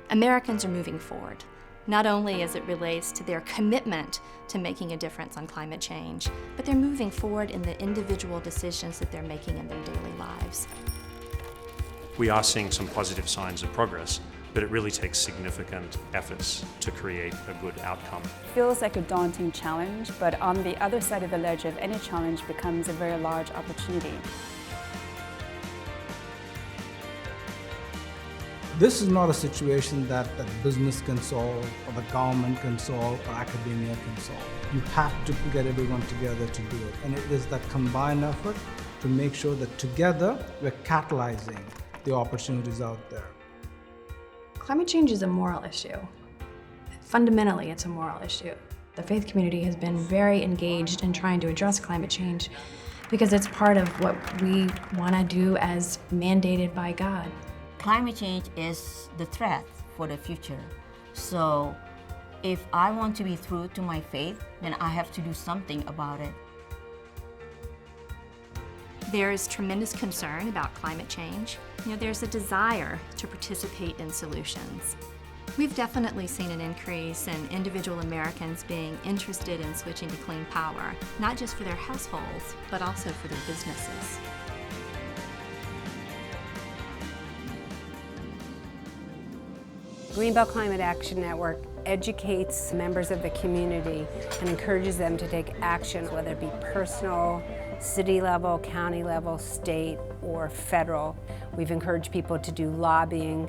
Americans are moving forward, not only as it relates to their commitment to making a difference on climate change, but they're moving forward in the individual decisions that they're making in their daily lives. We are seeing some positive signs of progress, but it really takes significant efforts to create a good outcome. Feels like a daunting challenge, but on the other side of the ledger of any challenge becomes a very large opportunity. This is not a situation that business can solve, or the government can solve, or academia can solve. You have to get everyone together to do it. And it is that combined effort to make sure that together we're catalyzing the opportunities out there. Climate change is a moral issue. Fundamentally, it's a moral issue. The faith community has been very engaged in trying to address climate change because it's part of what we want to do as mandated by God. Climate change is the threat for the future. So if I want to be true to my faith, then I have to do something about it. There is tremendous concern about climate change. There's a desire to participate in solutions. We've definitely seen an increase in individual Americans being interested in switching to clean power, not just for their households, but also for their businesses. Greenbelt Climate Action Network educates members of the community and encourages them to take action, whether it be personal, city level, county level, state, or federal. We've encouraged people to do lobbying,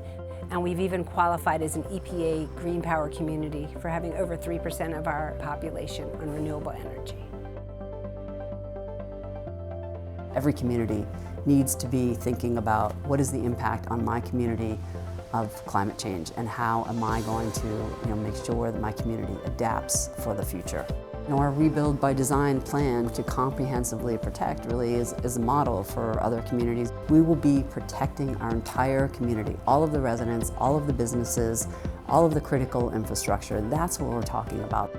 and we've even qualified as an EPA green power community for having over 3% of our population on renewable energy. Every community needs to be thinking about what is the impact on my community of climate change, and how am I going to make sure that my community adapts for the future. Our Rebuild by Design plan to comprehensively protect really is a model for other communities. We will be protecting our entire community, all of the residents, all of the businesses, all of the critical infrastructure. That's what we're talking about.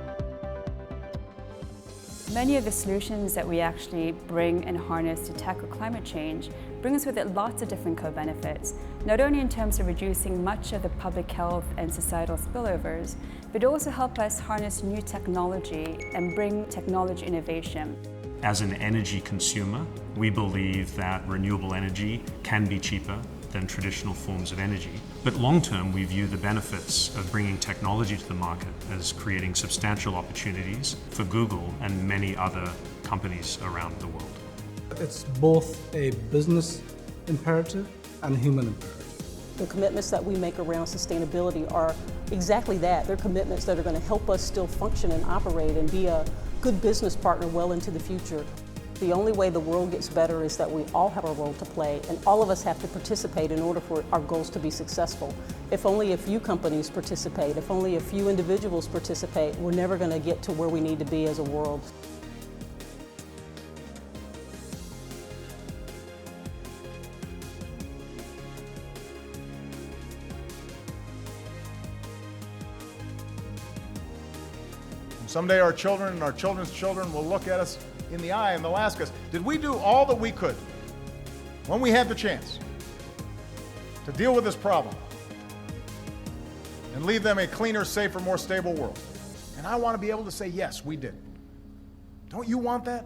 Many of the solutions that we actually bring and harness to tackle climate change bring us with it lots of different co-benefits, not only in terms of reducing much of the public health and societal spillovers, but also help us harness new technology and bring technology innovation. As an energy consumer, we believe that renewable energy can be cheaper than traditional forms of energy. But long term, we view the benefits of bringing technology to the market as creating substantial opportunities for Google and many other companies around the world. It's both a business imperative and a human imperative. The commitments that we make around sustainability are exactly that. They're commitments that are going to help us still function and operate and be a good business partner well into the future. The only way the world gets better is that we all have a role to play, and all of us have to participate in order for our goals to be successful. If only a few companies participate, if only a few individuals participate, we're never going to get to where we need to be as a world. Someday our children and our children's children will look at us in the eye and they'll ask us, did we do all that we could when we had the chance to deal with this problem and leave them a cleaner, safer, more stable world? And I want to be able to say, yes, we did. Don't you want that?